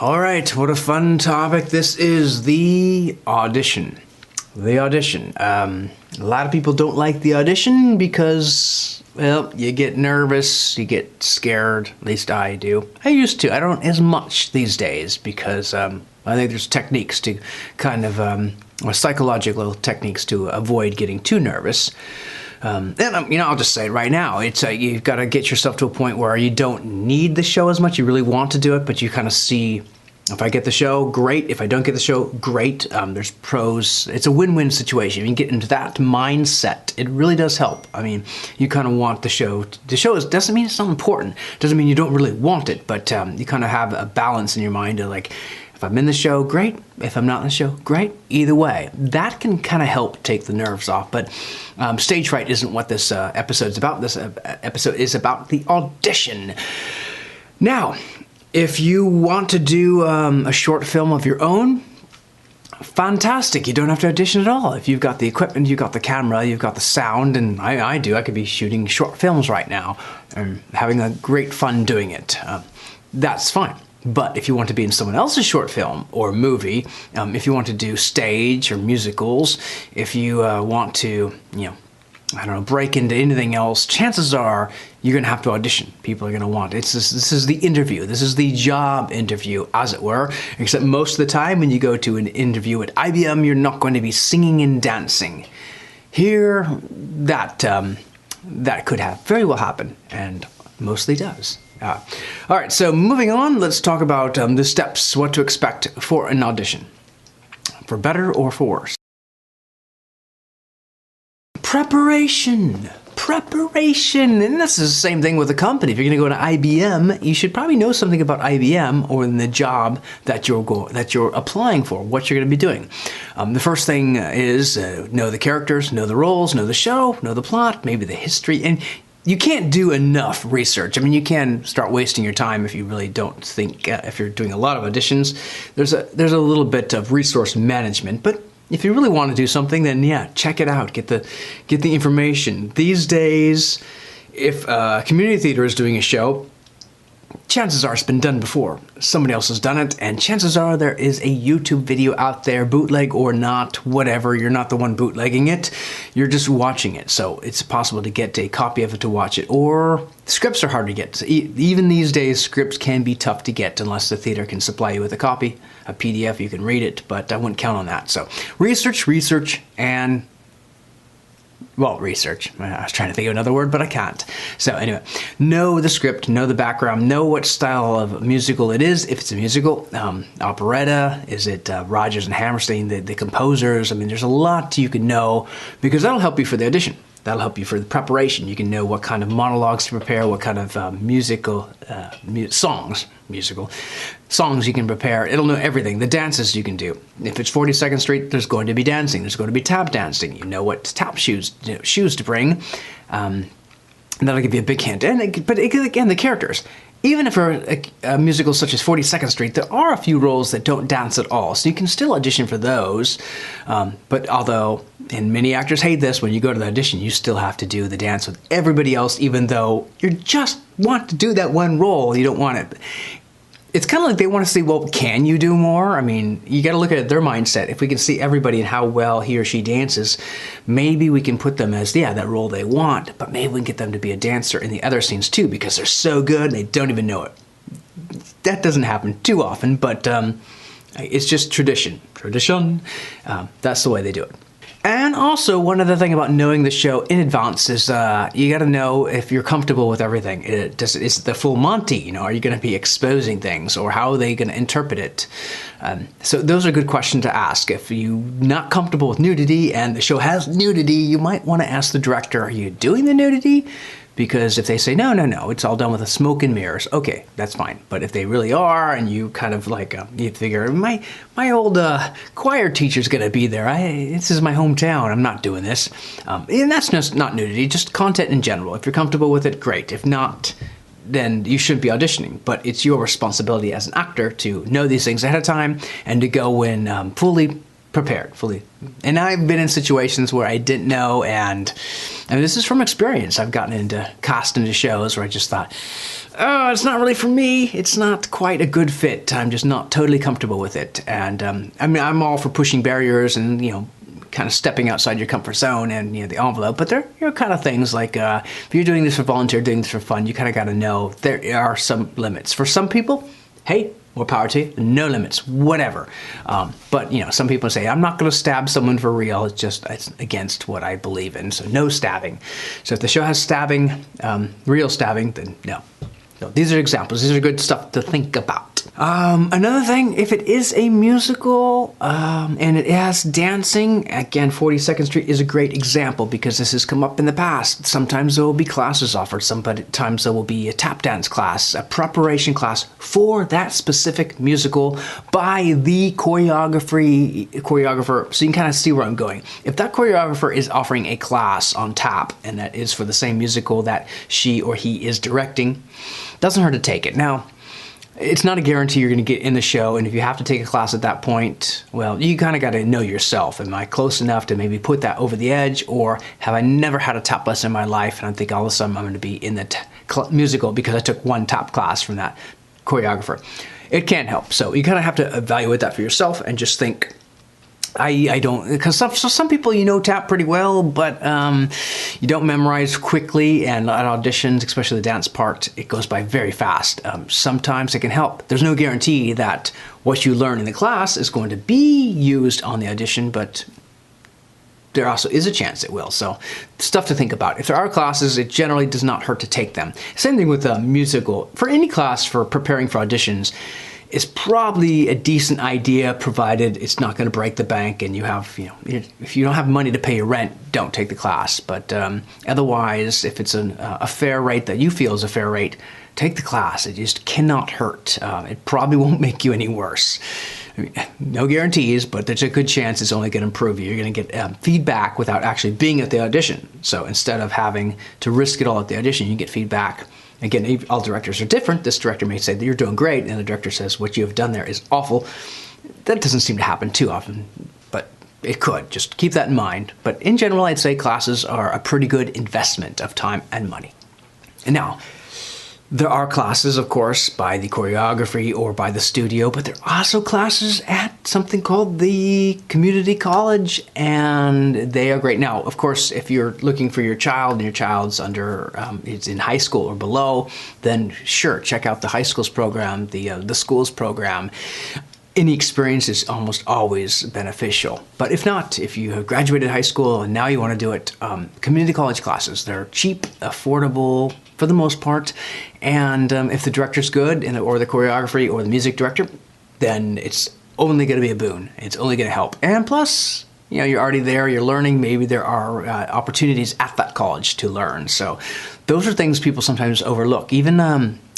All right, what a fun topic this is, the audition. The audition. A lot of people don't like the audition because, well, you get nervous, you get scared, at least I do. I used to, I don't as much these days because I think there's techniques to kind of, or psychological techniques to avoid getting too nervous. And I'll just say it right now. It's you've got to get yourself to a point where you don't need the show as much. You really want to do it, but you kind of see, if I get the show, great. If I don't get the show, great. There's pros. It's a win-win situation. If you get into that mindset, it really does help. I mean, you kind of want the show. The show doesn't mean it's not important. Doesn't mean you don't really want it, but you kind of have a balance in your mind of like, if I'm in the show, great. If I'm not in the show, great. Either way, that can kind of help take the nerves off. But stage fright isn't what this episode is about. This episode is about the audition. Now, if you want to do a short film of your own, fantastic. You don't have to audition at all. If you've got the equipment, you've got the camera, you've got the sound, and I do. I could be shooting short films right now and having a great fun doing it. That's fine. But if you want to be in someone else's short film or movie, if you want to do stage or musicals, if you want to, break into anything else, chances are you're going to have to audition. People are going to want it. This is the interview. This is the job interview, as it were. Except most of the time when you go to an interview at IBM, you're not going to be singing and dancing. Here, that could very well happen, and mostly does. All right, so moving on, let's talk about the steps, what to expect for an audition, for better or for worse. Preparation, and this is the same thing with a company. If you're going to go to IBM, you should probably know something about IBM or in the job that you're applying for, what you're going to be doing. The first thing is know the characters, know the roles, know the show, know the plot, maybe the history, and you can't do enough research. I mean, you can start wasting your time if you really don't think, if you're doing a lot of auditions. There's a little bit of resource management, but if you really want to do something, then yeah, check it out. Get the information. These days, if community theater is doing a show, chances are it's been done before. Somebody else has done it, and chances are there is a YouTube video out there, bootleg or not, whatever. You're not the one bootlegging it. You're just watching it. So it's possible to get a copy of it to watch it. Or scripts are hard to get. Even these days, scripts can be tough to get unless the theater can supply you with a copy, a PDF. You can read it, but I wouldn't count on that. So research, and well, research. I was trying to think of another word, but I can't. So anyway, know the script, know the background, know what style of musical it is. If it's a musical, operetta, is it Rodgers and Hammerstein, the composers? I mean, there's a lot you can know because that'll help you for the audition. That'll help you for the preparation. You can know what kind of monologues to prepare, what kind of musical songs you can prepare. It'll know everything. The dances you can do. If it's 42nd Street, there's going to be dancing. There's going to be tap dancing. You know what tap shoes to bring. And that'll give you a big hint. But again, the characters. Even if for a musical such as 42nd Street, there are a few roles that don't dance at all, so you can still audition for those. But although, and many actors hate this, when you go to the audition, you still have to do the dance with everybody else, even though you just want to do that one role. You don't want it. It's kind of like they want to see, well, can you do more? I mean, you got to look at their mindset. If we can see everybody and how well he or she dances, maybe we can put them as, that role they want, but maybe we can get them to be a dancer in the other scenes too, because they're so good and they don't even know it. That doesn't happen too often, but it's just tradition. That's the way they do it. And also, one other thing about knowing the show in advance is you got to know if you're comfortable with everything. Is the full Monty? Are you going to be exposing things, or how are they going to interpret it? So those are good questions to ask. If you're not comfortable with nudity and the show has nudity, you might want to ask the director, are you doing the nudity? Because if they say, no, it's all done with a smoke and mirrors, okay, that's fine. But if they really are, and you kind of like, you figure, my old choir teacher's gonna be there. This is my hometown, I'm not doing this. And that's just not nudity, just content in general. If you're comfortable with it, great. If not, then you shouldn't be auditioning. But it's your responsibility as an actor to know these things ahead of time and to go in fully prepared fully. And I've been in situations where I didn't know, and this is from experience. I've gotten cast into shows where I just thought, oh, it's not really for me. It's not quite a good fit. I'm just not totally comfortable with it. And I mean, I'm all for pushing barriers and, kind of stepping outside your comfort zone and, the envelope. But there are kind of things like if you're doing this for volunteer, doing this for fun, you kind of got to know there are some limits. For some people, hey, more power to you, no limits, whatever. But, some people say, I'm not going to stab someone for real. It's against what I believe in. So no stabbing. So if the show has stabbing, real stabbing, then no. So these are examples. These are good stuff to think about. Another thing, if it is a musical and it has dancing, again, 42nd Street is a great example because this has come up in the past. Sometimes there will be classes offered. Sometimes there will be a tap dance class, a preparation class for that specific musical by the choreographer. So you can kind of see where I'm going. If that choreographer is offering a class on tap and that is for the same musical that she or he is directing, doesn't hurt to take it. Now, it's not a guarantee you're going to get in the show, and if you have to take a class at that point, well, you kind of got to know yourself. Am I close enough to maybe put that over the edge, or have I never had a tap lesson in my life, and I think all of a sudden I'm going to be in the musical because I took one tap class from that choreographer? It can't help. So you kind of have to evaluate that for yourself and just think, I don't, because some people tap pretty well, but you don't memorize quickly, and at auditions, especially the dance part, it goes by very fast. Sometimes it can help. There's no guarantee that what you learn in the class is going to be used on the audition, but there also is a chance it will. So stuff to think about. If there are classes, it generally does not hurt to take them. Same thing with a musical. For any class for preparing for auditions, it's probably a decent idea, provided it's not going to break the bank and you have, if you don't have money to pay your rent, don't take the class. But otherwise, if it's a fair rate that you feel is a fair rate, take the class. It just cannot hurt. It probably won't make you any worse. I mean, no guarantees, but there's a good chance it's only going to improve you. You're going to get feedback without actually being at the audition. So instead of having to risk it all at the audition, you get feedback. Again, all directors are different. This director may say that you're doing great, and the director says what you have done there is awful. That doesn't seem to happen too often, but it could. Just keep that in mind. But in general, I'd say classes are a pretty good investment of time and money. And now, there are classes, of course, by the choreography or by the studio, but there are also classes at something called the community college, and they are great. Now, of course, if you're looking for your child and your child's it's in high school or below, then sure, check out the high schools program, the schools program. Any experience is almost always beneficial. But if not, if you have graduated high school and now you want to do it, community college classes, they're cheap, affordable for the most part, and if the director's good or the choreography or the music director, then it's only going to be a boon. It's only going to help. And plus, you're already there, you're learning. Maybe there are opportunities at that college to learn. So those are things people sometimes overlook. Even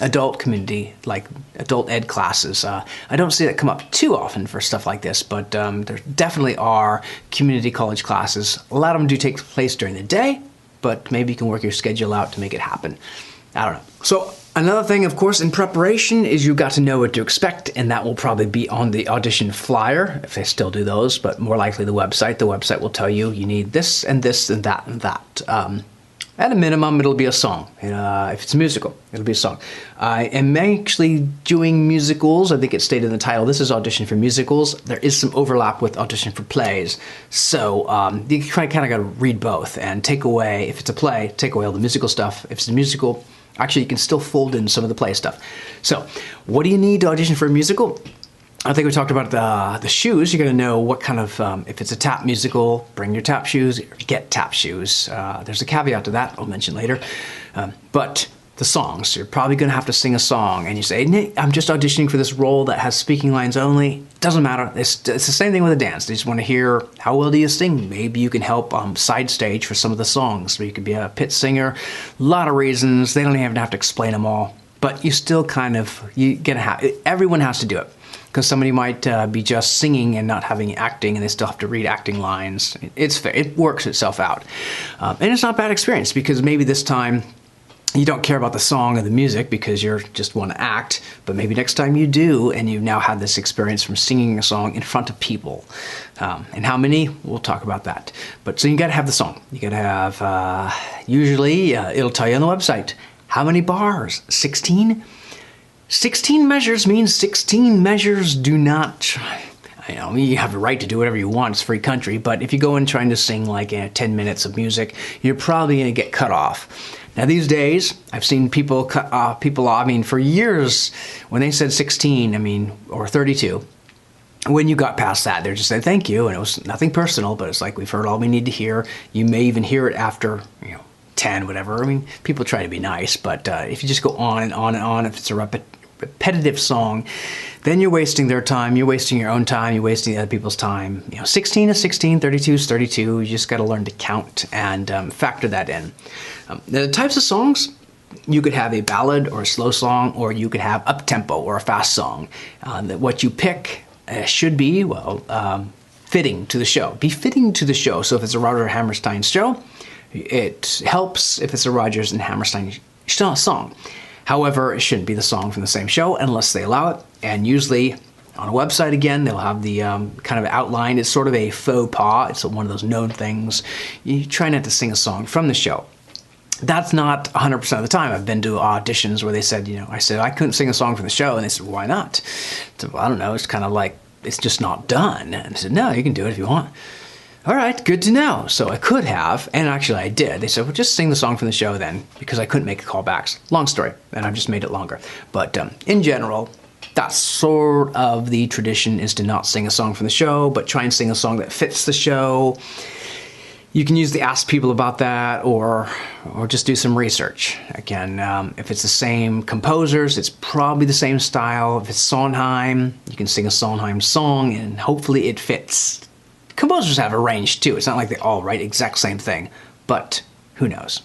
adult community, like adult ed classes. I don't see that come up too often for stuff like this, but there definitely are community college classes. A lot of them do take place during the day, but maybe you can work your schedule out to make it happen. I don't know. So another thing, of course, in preparation is you've got to know what to expect, and that will probably be on the audition flyer, if they still do those, but more likely the website. The website will tell you need this and this and that and that. At a minimum, it'll be a song. If it's a musical, it'll be a song. I am actually doing musicals. I think it's stated in the title. This is audition for musicals. There is some overlap with audition for plays. So you kind of got to read both and take away, if it's a play, take away all the musical stuff. If it's a musical, actually you can still fold in some of the play stuff. So what do you need to audition for a musical? I think we talked about the shoes. You're going to know what kind of, if it's a tap musical, bring your tap shoes, or get tap shoes. There's a caveat to that I'll mention later. But the songs, you're probably going to have to sing a song. And you say, Nick, I'm just auditioning for this role that has speaking lines only. Doesn't matter. It's the same thing with a dance. They just want to hear, how well do you sing? Maybe you can help side stage for some of the songs. Or you could be a pit singer. A lot of reasons. They don't even have to explain them all. But you still kind of, everyone has to do it. Because somebody might be just singing and not having acting, and they still have to read acting lines. It's fair. It works itself out. And it's not a bad experience, because maybe this time you don't care about the song or the music because you just want to act, but maybe next time you do, and you've now had this experience from singing a song in front of people. And how many? We'll talk about that. But so you got to have the song. You got to have, usually it'll tell you on the website, how many bars? 16? 16 measures means 16 measures do not... you have a right to do whatever you want. It's a free country. But if you go in trying to sing like 10 minutes of music, you're probably going to get cut off. Now these days, I've seen people cut people off. I mean, for years, when they said 16, or 32, when you got past that, they just said thank you, and it was nothing personal. But it's like, we've heard all we need to hear. You may even hear it after 10, whatever. People try to be nice, but if you just go on and on and on, if it's a repetitive song, then you're wasting their time, you're wasting your own time, you're wasting other people's time. 16 is 16, 32 is 32. You just got to learn to count and factor that in. The types of songs, you could have a ballad or a slow song, or you could have up-tempo or a fast song. What you pick should be, fitting to the show. Be fitting to the show. So if it's a Rodgers and Hammerstein show, it helps if it's a Rodgers and Hammerstein song. However, it shouldn't be the song from the same show unless they allow it. And usually on a website, again, they'll have the kind of outline. It's sort of a faux pas. It's one of those known things. You try not to sing a song from the show. That's not 100% of the time. I've been to auditions where they said, I said I couldn't sing a song from the show. And they said, why not? So, I don't know. It's kind of like, it's just not done. And I said, no, you can do it if you want. All right, good to know. So I could have, and actually I did. They said, well, just sing the song from the show then, because I couldn't make callbacks. Long story, and I've just made it longer. But in general, that's sort of the tradition, is to not sing a song from the show, but try and sing a song that fits the show. You can usually ask people about that, or just do some research. Again, if it's the same composers, it's probably the same style. If it's Sondheim, you can sing a Sondheim song, and hopefully it fits. Composers have a range too. It's not like they all write exact same thing, but who knows?